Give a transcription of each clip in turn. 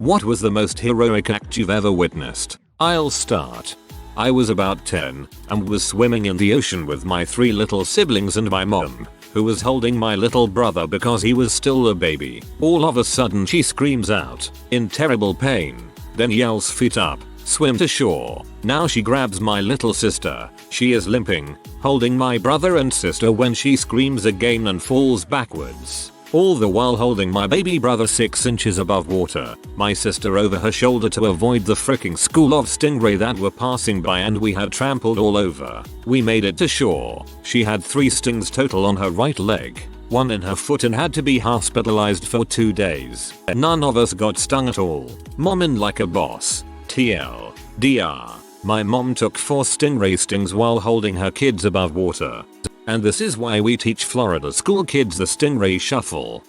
What was the most heroic act you've ever witnessed? I'll start. I was about 10 and was swimming in the ocean with my 3 little siblings and my mom, who was holding my little brother because he was still a baby. All of a sudden she screams out, in terrible pain, then yells, "Feet up, swim to shore." Now she grabs my little sister. She is limping, holding my brother and sister when she screams again and falls backwards. All the while holding my baby brother 6 inches above water, my sister over her shoulder to avoid the freaking school of stingray that were passing by, and we had trampled all over. We made it to shore. She had 3 stings total on her right leg, 1 in her foot, and had to be hospitalized for 2 days. None of us got stung at all. Mom in like a boss. TLDR. My mom took 4 stingray stings while holding her kids above water. And this is why we teach Florida school kids the stingray shuffle.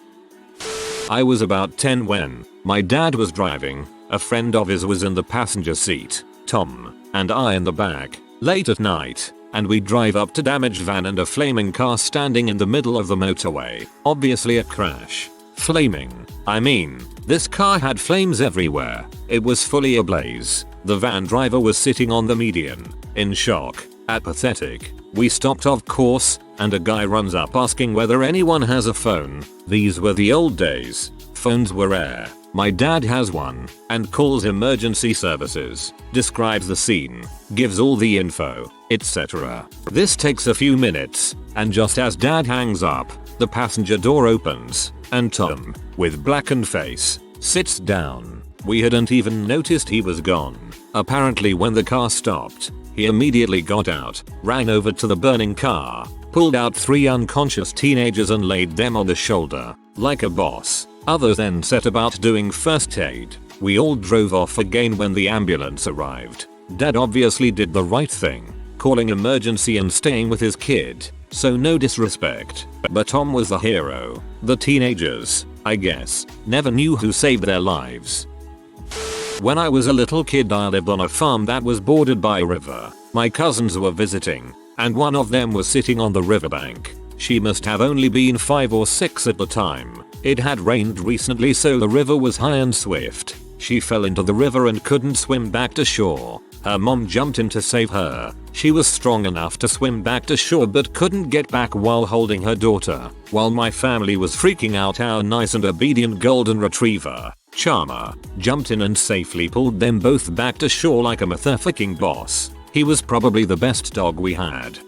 I was about 10 when my dad was driving. A friend of his was in the passenger seat, Tom, and I in the back, late at night, and we drive up to damaged van and a flaming car standing in the middle of the motorway. Obviously a crash. Flaming. I mean, this car had flames everywhere. It was fully ablaze. The van driver was sitting on the median, in shock, apathetic. We stopped of course, and a guy runs up asking whether anyone has a phone. These were the old days. Phones were rare. My dad has one, and calls emergency services, describes the scene, gives all the info, etc. This takes a few minutes, and just as dad hangs up, the passenger door opens, and Tom, with blackened face, sits down. We hadn't even noticed he was gone. Apparently when the car stopped, he immediately got out, ran over to the burning car, pulled out 3 unconscious teenagers and laid them on the shoulder, like a boss. Others then set about doing first aid. We all drove off again when the ambulance arrived. Dad obviously did the right thing, calling emergency and staying with his kid, so no disrespect. But Tom was the hero. The teenagers, I guess, never knew who saved their lives. When I was a little kid, I lived on a farm that was bordered by a river. My cousins were visiting, and one of them was sitting on the riverbank. She must have only been 5 or 6 at the time. It had rained recently, so the river was high and swift. She fell into the river and couldn't swim back to shore. Her mom jumped in to save her. She was strong enough to swim back to shore but couldn't get back while holding her daughter. While my family was freaking out, our nice and obedient golden retriever, Charmer, jumped in and safely pulled them both back to shore like a motherfucking boss. He was probably the best dog we had.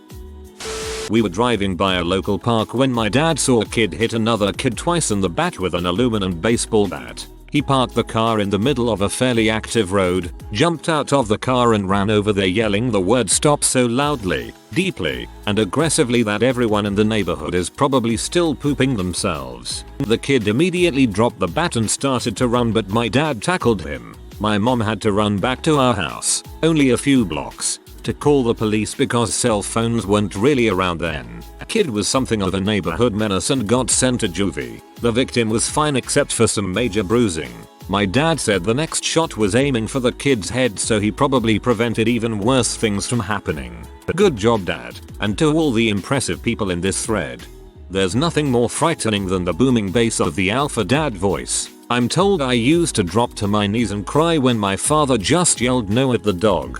We were driving by a local park when my dad saw a kid hit another kid twice in the back with an aluminum baseball bat. He parked the car in the middle of a fairly active road, jumped out of the car and ran over there yelling the word stop so loudly, deeply, and aggressively that everyone in the neighborhood is probably still pooping themselves. The kid immediately dropped the bat and started to run, but my dad tackled him. My mom had to run back to our house, only a few blocks, to call the police because cell phones weren't really around then. A kid was something of a neighborhood menace and got sent to juvie. The victim was fine except for some major bruising. My dad said the next shot was aiming for the kid's head, so he probably prevented even worse things from happening. Good job, Dad. And to all the impressive people in this thread, there's nothing more frightening than the booming bass of the alpha dad voice. I'm told I used to drop to my knees and cry when my father just yelled no at the dog.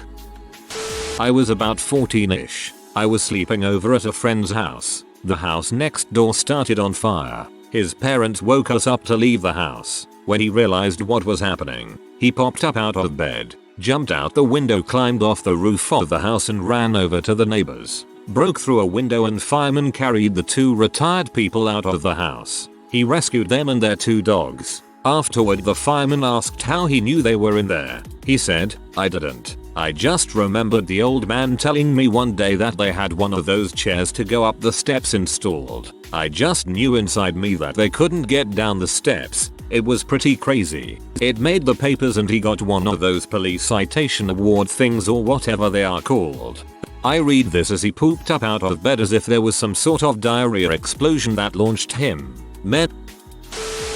I was about 14ish. I was sleeping over at a friend's house. The house next door started on fire. His parents woke us up to leave the house. When he realized what was happening, he popped up out of bed, jumped out the window, climbed off the roof of the house and ran over to the neighbors. Broke through a window and firemen carried the 2 retired people out of the house. He rescued them and their 2 dogs. Afterward, the fireman asked how he knew they were in there. He said, "I didn't. I just remembered the old man telling me one day that they had one of those chairs to go up the steps installed. I just knew inside me that they couldn't get down the steps. It was pretty crazy. It made the papers and he got one of those police citation award things or whatever they are called." I read this as he pooped up out of bed as if there was some sort of diarrhea explosion that launched him.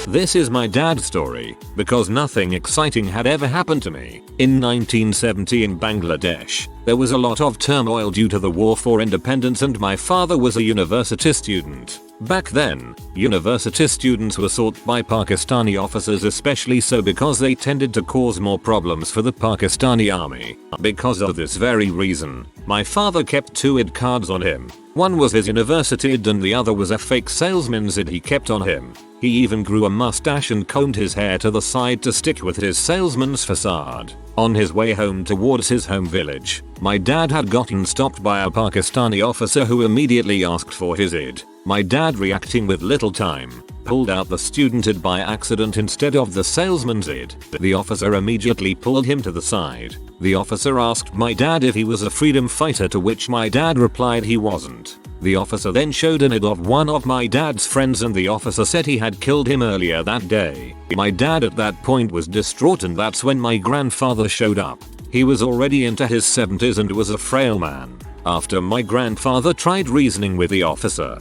This is my dad's story, because nothing exciting had ever happened to me. In 1970 in Bangladesh, there was a lot of turmoil due to the war for independence and my father was a university student. Back then, university students were sought by Pakistani officers, especially so because they tended to cause more problems for the Pakistani army. Because of this very reason, my father kept 2 ID cards on him. One was his university ID and the other was a fake salesman's ID he kept on him. He even grew a mustache and combed his hair to the side to stick with his salesman's facade. On his way home towards his home village, my dad had gotten stopped by a Pakistani officer who immediately asked for his ID. My dad, reacting with little time, pulled out the student ID by accident instead of the salesman's ID. The officer immediately pulled him to the side. The officer asked my dad if he was a freedom fighter, to which my dad replied he wasn't. The officer then showed an ID of one of my dad's friends and the officer said he had killed him earlier that day. My dad at that point was distraught, and that's when my grandfather showed up. He was already into his 70s and was a frail man. After my grandfather tried reasoning with the officer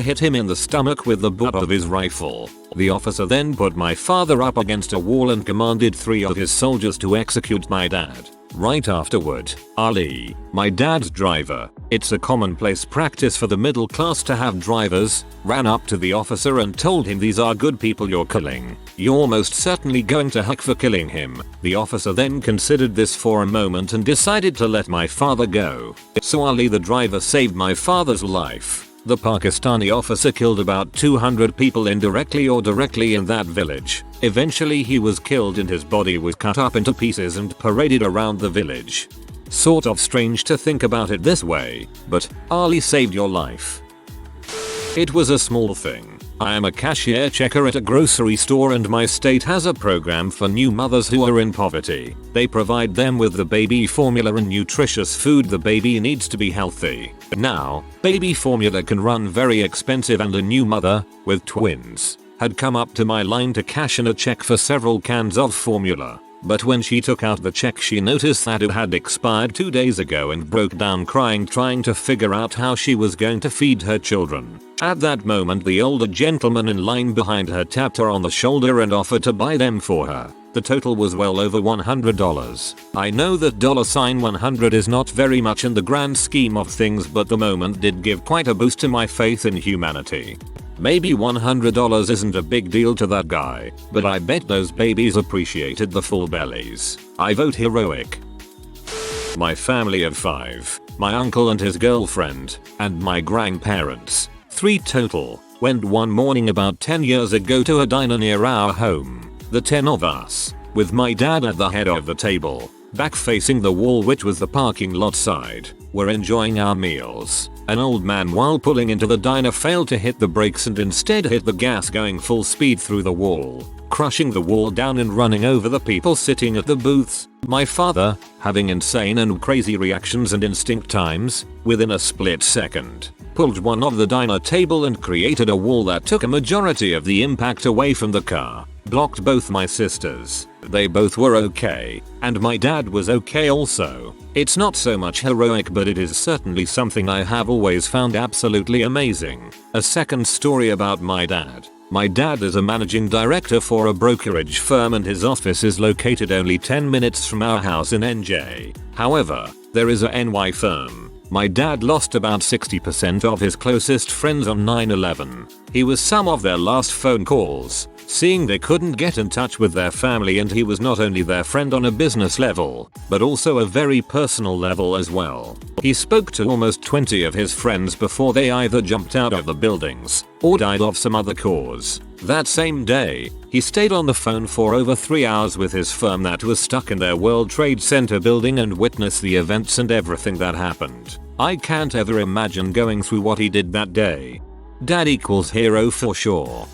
hit him in the stomach with the butt of his rifle. The officer then put my father up against a wall and commanded 3 of his soldiers to execute my dad. Right afterward, Ali, my dad's driver, it's a commonplace practice for the middle class to have drivers, ran up to the officer and told him, "These are good people you're killing. You're most certainly going to heck for killing him." The officer then considered this for a moment and decided to let my father go. So Ali, the driver, saved my father's life. The Pakistani officer killed about 200 people indirectly or directly in that village. Eventually he was killed and his body was cut up into pieces and paraded around the village. Sort of strange to think about it this way, but Ali saved your life. It was a small thing. I am a cashier checker at a grocery store and my state has a program for new mothers who are in poverty. They provide them with the baby formula and nutritious food the baby needs to be healthy. Now, baby formula can run very expensive and a new mother, with twins, had come up to my line to cash in a check for several cans of formula. But when she took out the check she noticed that it had expired 2 days ago and broke down crying, trying to figure out how she was going to feed her children. At that moment the older gentleman in line behind her tapped her on the shoulder and offered to buy them for her. The total was well over $100. I know that $100 is not very much in the grand scheme of things, but the moment did give quite a boost to my faith in humanity. Maybe $100 isn't a big deal to that guy, but I bet those babies appreciated the full bellies. I vote heroic. My family of 5, my uncle and his girlfriend, and my grandparents, 3 total, went one morning about 10 years ago to a diner near our home. The 10 of us, with my dad at the head of the table, back facing the wall which was the parking lot side, were enjoying our meals. An old man, while pulling into the diner, failed to hit the brakes and instead hit the gas, going full speed through the wall, crushing the wall down and running over the people sitting at the booths. My father, having insane and crazy reactions and instinct times, within a split second, pulled one of the diner table and created a wall that took a majority of the impact away from the car, blocked both my sisters. They both were okay, and my dad was okay also. It's not so much heroic, but it is certainly something I have always found absolutely amazing. A second story about my dad. My dad is a managing director for a brokerage firm and his office is located only 10 minutes from our house in NJ. However, there is a NY firm. My dad lost about 60% of his closest friends on 9/11. He was some of their last phone calls, seeing they couldn't get in touch with their family, and he was not only their friend on a business level, but also a very personal level as well. He spoke to almost 20 of his friends before they either jumped out of the buildings or died of some other cause. That same day, he stayed on the phone for over 3 hours with his firm that was stuck in their World Trade Center building and witnessed the events and everything that happened. I can't ever imagine going through what he did that day. Dad equals hero for sure.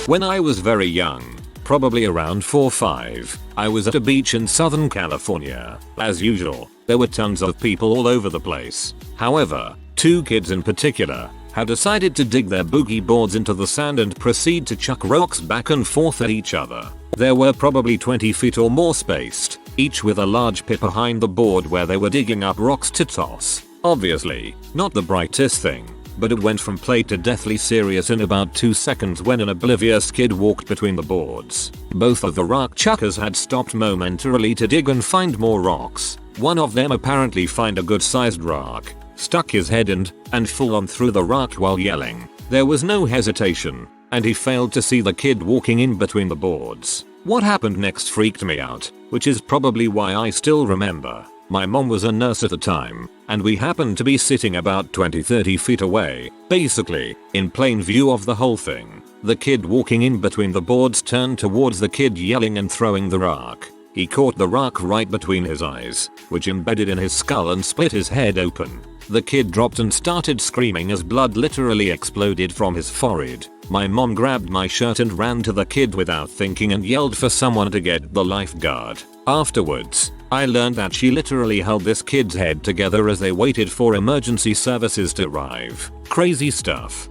When I was very young, probably around 4 or 5, I was at a beach in Southern California. As usual, there were tons of people all over the place. However, 2 kids in particular had decided to dig their boogie boards into the sand and proceed to chuck rocks back and forth at each other. There were probably 20 feet or more spaced, each with a large pit behind the board where they were digging up rocks to toss. Obviously, not the brightest thing, but it went from play to deathly serious in about 2 seconds when an oblivious kid walked between the boards. Both of the rock chuckers had stopped momentarily to dig and find more rocks. One of them apparently found a good sized rock, stuck his head in, and full on through the rock while yelling, There was no hesitation, and he failed to see the kid walking in between the boards. What happened next freaked me out, which is probably why I still remember. My mom was a nurse at the time, and we happened to be sitting about 20-30 feet away, basically, in plain view of the whole thing. The kid walking in between the boards turned towards the kid yelling and throwing the rock. He caught the rock right between his eyes, which embedded in his skull and split his head open. The kid dropped and started screaming as blood literally exploded from his forehead. My mom grabbed my shirt and ran to the kid without thinking and yelled for someone to get the lifeguard. Afterwards, I learned that she literally held this kid's head together as they waited for emergency services to arrive. Crazy stuff.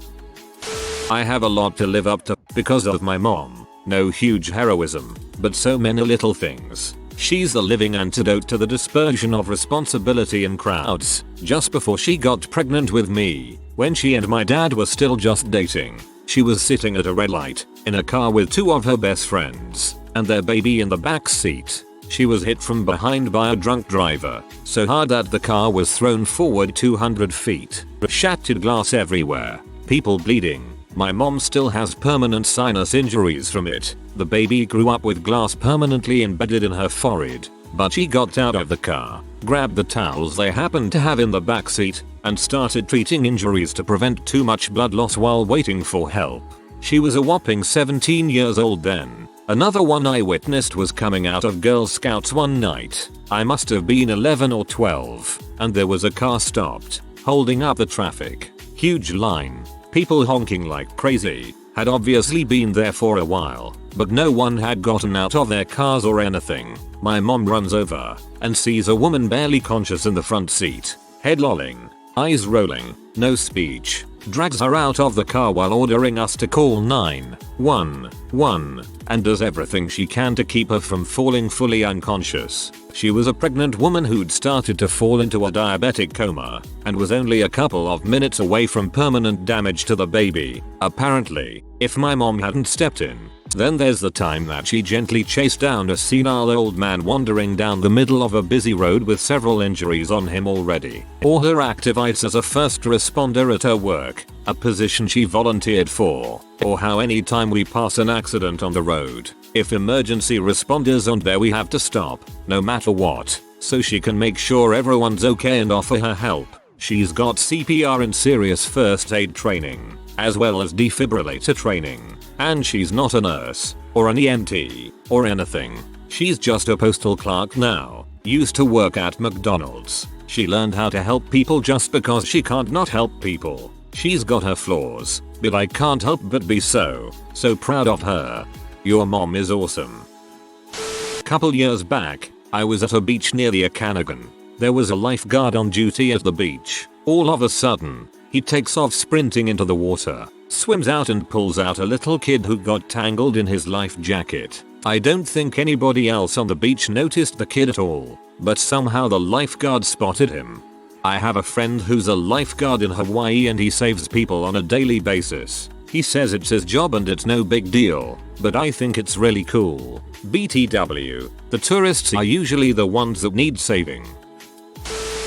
I have a lot to live up to because of my mom. No huge heroism, but so many little things. She's the living antidote to the dispersion of responsibility in crowds. Just before she got pregnant with me, when she and my dad were still just dating, she was sitting at a red light, in a car with two of her best friends, and their baby in the back seat. She was hit from behind by a drunk driver, so hard that the car was thrown forward 200 feet. Shattered glass everywhere. People bleeding. My mom still has permanent sinus injuries from it. The baby grew up with glass permanently embedded in her forehead, but she got out of the car, grabbed the towels they happened to have in the backseat, and started treating injuries to prevent too much blood loss while waiting for help. She was a whopping 17 years old then. Another one I witnessed was coming out of Girl Scouts one night. I must have been 11 or 12, and there was a car stopped, holding up the traffic. Huge line. People honking like crazy. Had obviously been there for a while, but no one had gotten out of their cars or anything. My mom runs over and sees a woman barely conscious in the front seat, head lolling, eyes rolling, no speech, drags her out of the car while ordering us to call 911 and does everything she can to keep her from falling fully unconscious. She was a pregnant woman who'd started to fall into a diabetic coma and was only a couple of minutes away from permanent damage to the baby. Apparently, if my mom hadn't stepped in, then there's the time that she gently chased down a senile old man wandering down the middle of a busy road with several injuries on him already. Or her activities as a first responder at her work, a position she volunteered for. Or how any time we pass an accident on the road, if emergency responders aren't there we have to stop, no matter what, so she can make sure everyone's okay and offer her help. She's got CPR and serious first aid training, as well as defibrillator training. And she's not a nurse, or an EMT, or anything. She's just a postal clerk now, used to work at McDonald's. She learned how to help people just because she can't not help people. She's got her flaws, but I can't help but be so proud of her. Your mom is awesome. Couple years back, I was at a beach near the Okanagan. There was a lifeguard on duty at the beach. All of a sudden, he takes off sprinting into the water, swims out and pulls out a little kid who got tangled in his life jacket. I don't think anybody else on the beach noticed the kid at all, but somehow the lifeguard spotted him. I have a friend who's a lifeguard in Hawaii and he saves people on a daily basis. He says it's his job and it's no big deal, but I think it's really cool. BTW, the tourists are usually the ones that need saving.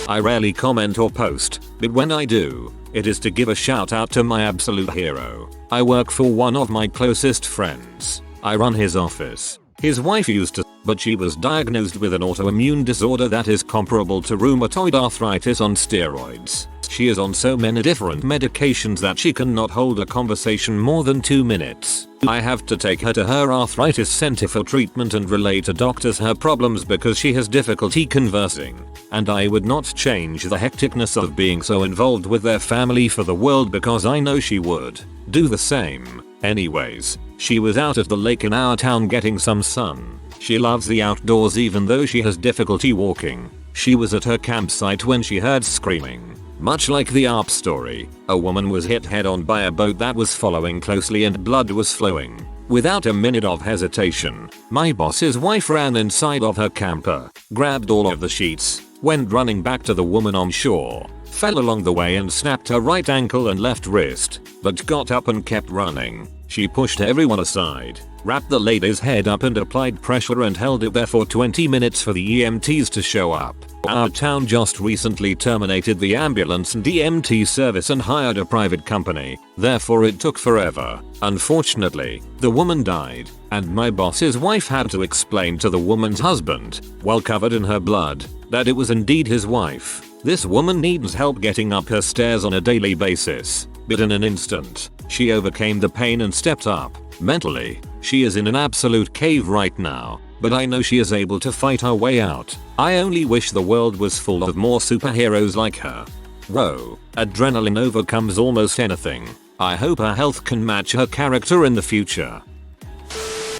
I rarely comment or post, but when I do, it is to give a shout out to my absolute hero. I work for one of my closest friends. I run his office. His wife used to, but she was diagnosed with an autoimmune disorder that is comparable to rheumatoid arthritis on steroids. She is on so many different medications that she cannot hold a conversation more than 2 minutes. I have to take her to her arthritis center for treatment and relay to doctors her problems because she has difficulty conversing. And I would not change the hecticness of being so involved with their family for the world because I know she would do the same. Anyways, she was out at the lake in our town getting some sun. She loves the outdoors even though she has difficulty walking. She was at her campsite when she heard screaming. Much like the ARP story, a woman was hit head on by a boat that was following closely and blood was flowing. Without a minute of hesitation, my boss's wife ran inside of her camper, grabbed all of the sheets, went running back to the woman on shore, fell along the way and snapped her right ankle and left wrist, but got up and kept running. She pushed everyone aside, wrapped the lady's head up and applied pressure and held it there for 20 minutes for the EMTs to show up. Our town just recently terminated the ambulance and EMT service and hired a private company, therefore it took forever. Unfortunately, the woman died, and my boss's wife had to explain to the woman's husband, while covered in her blood, that it was indeed his wife. This woman needs help getting up her stairs on a daily basis, but in an instant, she overcame the pain and stepped up. Mentally, she is in an absolute cave right now, but I know she is able to fight her way out. I only wish the world was full of more superheroes like her. Whoa, adrenaline overcomes almost anything. I hope her health can match her character in the future.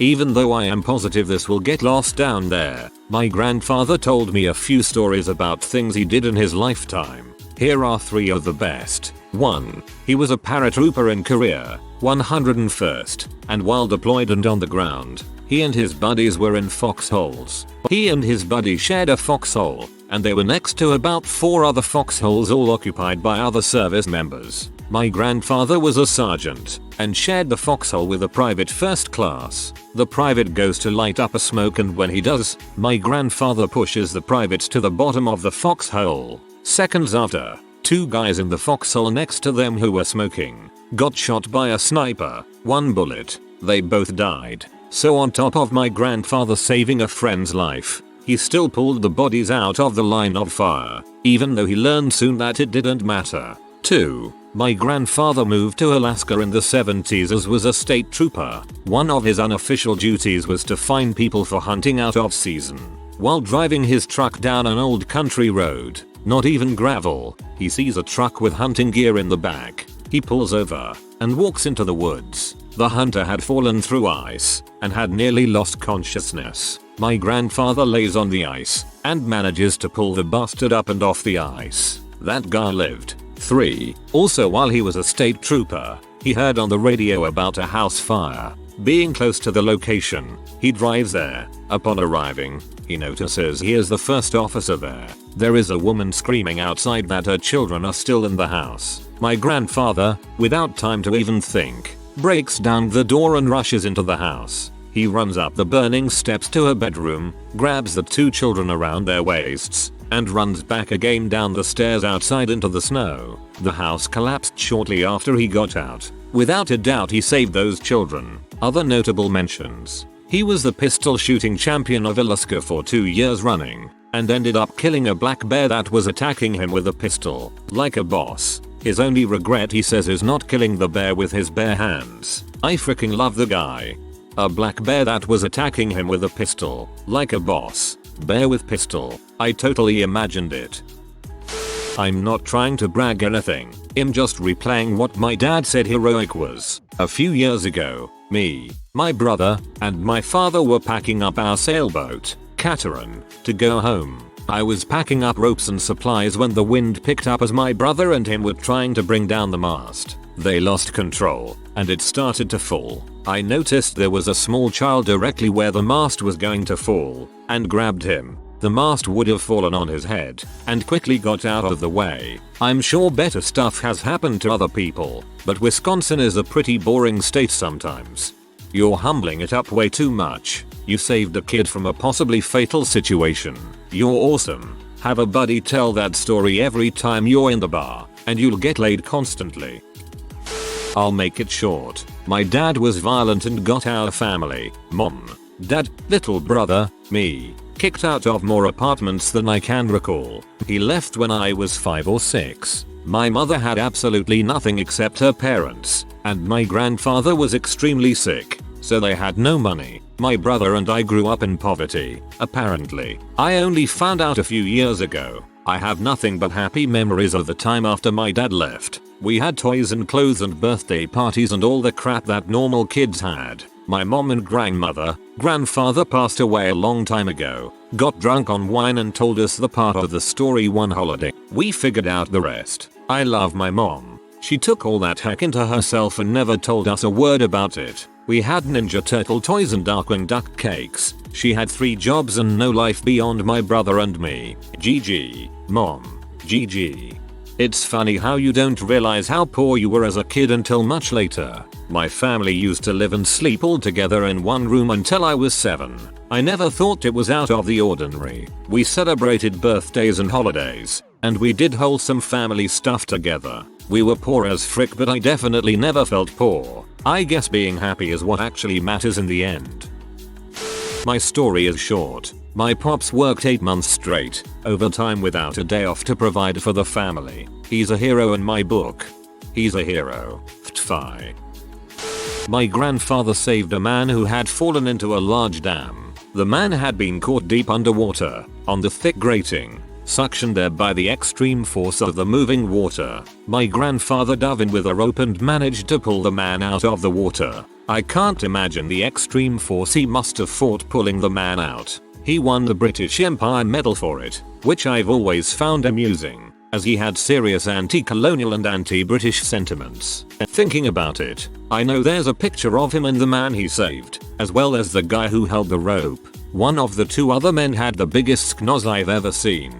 Even though I am positive this will get lost down there, my grandfather told me a few stories about things he did in his lifetime. Here are 3 of the best. 1. He was a paratrooper in Korea, 101st, and while deployed and on the ground, he and his buddies were in foxholes. He and his buddy shared a foxhole, and they were next to about 4 other foxholes all occupied by other service members. My grandfather was a sergeant, and shared the foxhole with a private first class. The private goes to light up a smoke, and when he does, my grandfather pushes the private to the bottom of the foxhole. Seconds after, 2 guys in the foxhole next to them who were smoking got shot by a sniper. 1 bullet. They both died. So on top of my grandfather saving a friend's life, he still pulled the bodies out of the line of fire, even though he learned soon that it didn't matter. 2. My grandfather moved to Alaska in the 70s as was a state trooper. One of his unofficial duties was to find people for hunting out of season. While driving his truck down an old country road, not even gravel, he sees a truck with hunting gear in the back. He pulls over and walks into the woods. The hunter had fallen through ice and had nearly lost consciousness. My grandfather lays on the ice and manages to pull the bastard up and off the ice. That guy lived. 3. Also while he was a state trooper, he heard on the radio about a house fire. Being close to the location, he drives there. Upon arriving, he notices he is the first officer there. There is a woman screaming outside that her children are still in the house. My grandfather, without time to even think, breaks down the door and rushes into the house. He runs up the burning steps to her bedroom, grabs the 2 children around their waists, and runs back again down the stairs outside into the snow. The house collapsed shortly after he got out. Without a doubt he saved those children. Other notable mentions. He was the pistol shooting champion of Alaska for 2 years running, and ended up killing a black bear that was attacking him with a pistol. Like a boss. His only regret, he says, is not killing the bear with his bare hands. I freaking love the guy. A black bear that was attacking him with a pistol. Like a boss. Bear with pistol. I totally imagined it. I'm not trying to brag anything. I'm just replaying what my dad said heroic was. A few years ago, me, my brother, and my father were packing up our sailboat, Cateran, to go home. I was packing up ropes and supplies when the wind picked up as my brother and him were trying to bring down the mast. They lost control, and it started to fall. I noticed there was a small child directly where the mast was going to fall, and grabbed him. The mast would have fallen on his head, and quickly got out of the way. I'm sure better stuff has happened to other people, but Wisconsin is a pretty boring state sometimes. You're humbling it up way too much. You saved a kid from a possibly fatal situation. You're awesome. Have a buddy tell that story every time you're in the bar, and you'll get laid constantly. I'll make it short. My dad was violent and got our family, mom, dad, little brother, me, kicked out of more apartments than I can recall. He left when I was 5 or 6. My mother had absolutely nothing except her parents, and my grandfather was extremely sick, so they had no money. My brother and I grew up in poverty, apparently. I only found out a few years ago. I have nothing but happy memories of the time after my dad left. We had toys and clothes and birthday parties and all the crap that normal kids had. My mom and grandfather passed away a long time ago, got drunk on wine and told us the part of the story one holiday. We figured out the rest. I love my mom. She took all that heck into herself and never told us a word about it. We had Ninja Turtle toys and Darkwing Duck cakes. She had 3 jobs and no life beyond my brother and me. GG. Mom. GG. It's funny how you don't realize how poor you were as a kid until much later. My family used to live and sleep all together in one room until I was 7. I never thought it was out of the ordinary. We celebrated birthdays and holidays, and we did wholesome family stuff together. We were poor as frick, but I definitely never felt poor. I guess being happy is what actually matters in the end. My story is short. My pops worked 8 months straight, overtime without a day off to provide for the family. He's a hero in my book. He's a hero. Ftfi. My grandfather saved a man who had fallen into a large dam. The man had been caught deep underwater, on the thick grating, suctioned there by the extreme force of the moving water. My grandfather dove in with a rope and managed to pull the man out of the water. I can't imagine the extreme force he must have fought pulling the man out. He won the British Empire Medal for it, which I've always found amusing, as he had serious anti-colonial and anti-British sentiments. Thinking about it, I know there's a picture of him and the man he saved, as well as the guy who held the rope. One of the 2 other men had the biggest schnoz I've ever seen.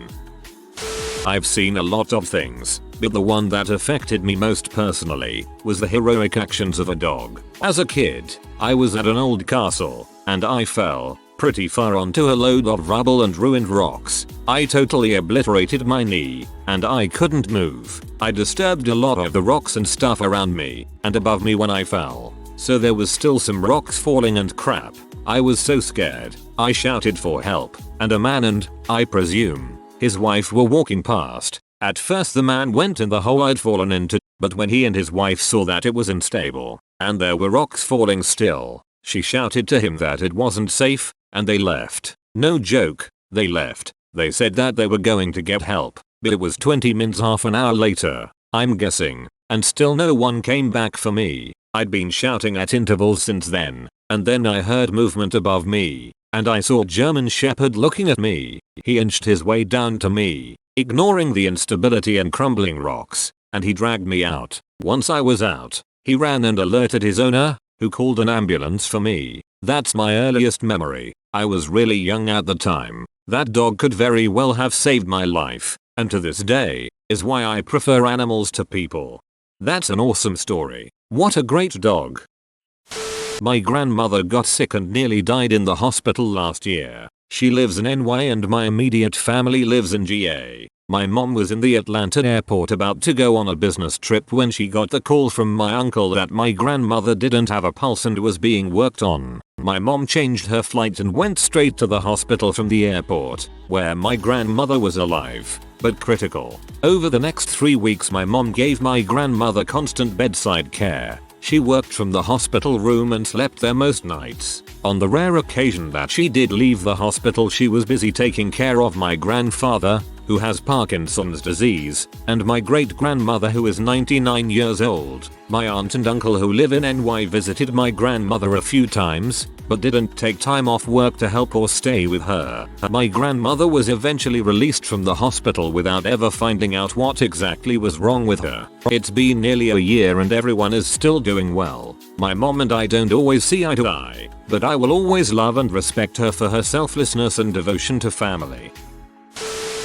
I've seen a lot of things, but the one that affected me most personally was the heroic actions of a dog. As a kid, I was at an old castle, and I fell pretty far onto a load of rubble and ruined rocks. I totally obliterated my knee, and I couldn't move. I disturbed a lot of the rocks and stuff around me and above me when I fell, so there was still some rocks falling and crap. I was so scared. I shouted for help, and a man and, I presume, his wife were walking past. At first the man went in the hole I'd fallen into, but when he and his wife saw that it was unstable, and there were rocks falling still, she shouted to him that it wasn't safe, and they left. No joke, they left. They said that they were going to get help, but it was 20 minutes, half an hour later, I'm guessing, and still no one came back for me. I'd been shouting at intervals since then, and then I heard movement above me, and I saw German Shepherd looking at me. He inched his way down to me, ignoring the instability and crumbling rocks, and he dragged me out. Once I was out, he ran and alerted his owner, who called an ambulance for me. That's my earliest memory. I was really young at the time. That dog could very well have saved my life, and to this day, is why I prefer animals to people. That's an awesome story. What a great dog. My grandmother got sick and nearly died in the hospital last year. She lives in NY and my immediate family lives in GA. My mom was in the Atlanta airport about to go on a business trip when she got the call from my uncle that my grandmother didn't have a pulse and was being worked on. My mom changed her flight and went straight to the hospital from the airport, where my grandmother was alive, but critical. Over the next 3 weeks my mom gave my grandmother constant bedside care. She worked from the hospital room and slept there most nights. On the rare occasion that she did leave the hospital, she was busy taking care of my grandfather, who has Parkinson's disease, and my great-grandmother who is 99 years old. My aunt and uncle who live in NY visited my grandmother a few times, but didn't take time off work to help or stay with her. My grandmother was eventually released from the hospital without ever finding out what exactly was wrong with her. It's been nearly a year and everyone is still doing well. My mom and I don't always see eye to eye, but I will always love and respect her for her selflessness and devotion to family.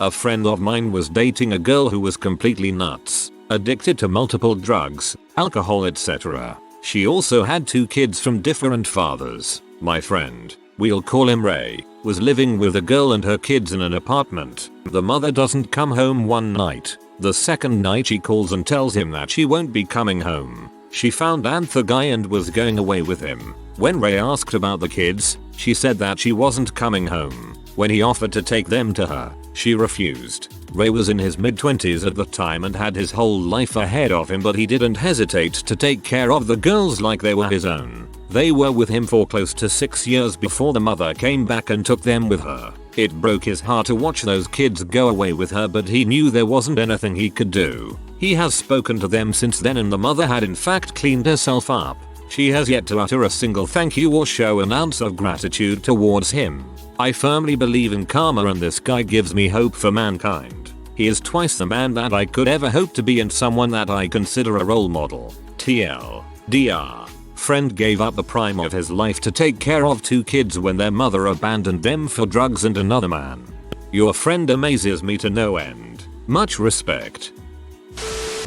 A friend of mine was dating a girl who was completely nuts, addicted to multiple drugs, alcohol, etc. She also had 2 kids from different fathers. My friend, we'll call him Ray, was living with a girl and her kids in an apartment. The mother doesn't come home one night. The second night she calls and tells him that she won't be coming home. She found the guy and was going away with him. When Ray asked about the kids, she said that she wasn't coming home. When he offered to take them to her, she refused. Ray was in his mid-20s at the time and had his whole life ahead of him, but he didn't hesitate to take care of the girls like they were his own. They were with him for close to 6 years before the mother came back and took them with her. It broke his heart to watch those kids go away with her, but he knew there wasn't anything he could do. He has spoken to them since then and the mother had in fact cleaned herself up. She has yet to utter a single thank you or show an ounce of gratitude towards him. I firmly believe in karma and this guy gives me hope for mankind. He is twice the man that I could ever hope to be and someone that I consider a role model. TLDR. Friend gave up the prime of his life to take care of 2 kids when their mother abandoned them for drugs and another man. Your friend amazes me to no end. Much respect.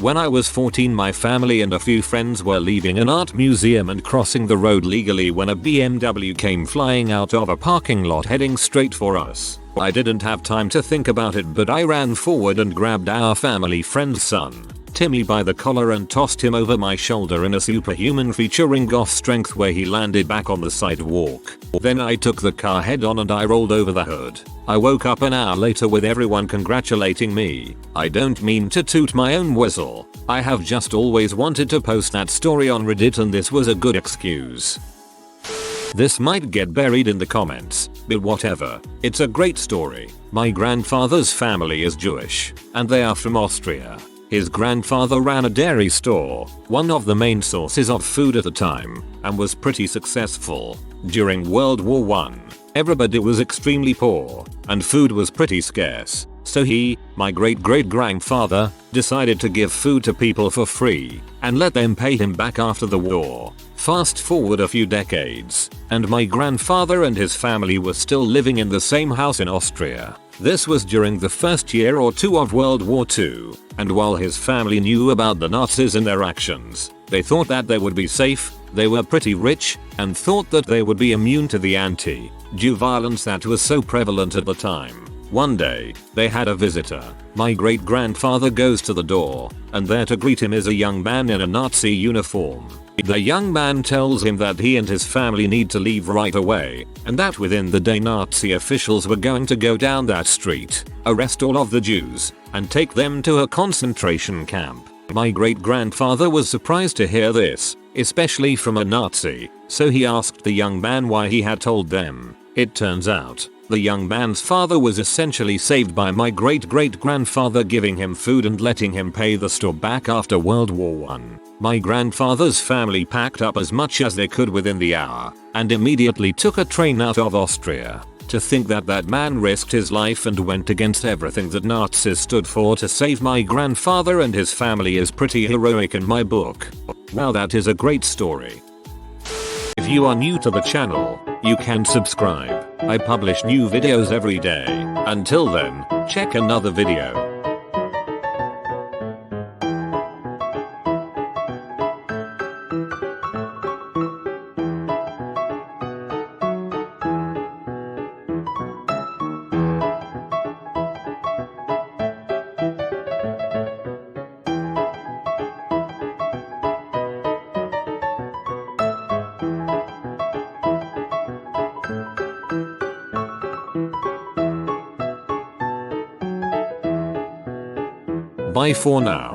When I was 14, my family and a few friends were leaving an art museum and crossing the road legally when a BMW came flying out of a parking lot heading straight for us. I didn't have time to think about it, but I ran forward and grabbed our family friend's son, Timmy, by the collar and tossed him over my shoulder in a Superhuman featuring Goth strength where he landed back on the sidewalk. Then I took the car head on and I rolled over the hood. I woke up an hour later with everyone congratulating me. I don't mean to toot my own whistle. I have just always wanted to post that story on Reddit and this was a good excuse. This might get buried in the comments, but whatever. It's a great story. My grandfather's family is Jewish, and they are from Austria. His grandfather ran a dairy store, one of the main sources of food at the time, and was pretty successful. During World War I, everybody was extremely poor, and food was pretty scarce. So he, my great-great-grandfather, decided to give food to people for free, and let them pay him back after the war. Fast forward a few decades, and my grandfather and his family were still living in the same house in Austria. This was during the first year or two of World War II, and while his family knew about the Nazis and their actions, they thought that they would be safe. They were pretty rich, and thought that they would be immune to the anti-Jew violence that was so prevalent at the time. One day, they had a visitor. My great-grandfather goes to the door, and there to greet him is a young man in a Nazi uniform. The young man tells him that he and his family need to leave right away, and that within the day Nazi officials were going to go down that street, arrest all of the Jews, and take them to a concentration camp. My great-grandfather was surprised to hear this, especially from a Nazi, so he asked the young man why he had told them. It turns out, the young man's father was essentially saved by my great-great-grandfather giving him food and letting him pay the store back after World War I. My grandfather's family packed up as much as they could within the hour, and immediately took a train out of Austria. To think that that man risked his life and went against everything that Nazis stood for to save my grandfather and his family is pretty heroic in my book. Wow, that is a great story. If you are new to the channel, you can subscribe. I publish new videos every day. Until then, check another video. Bye for now.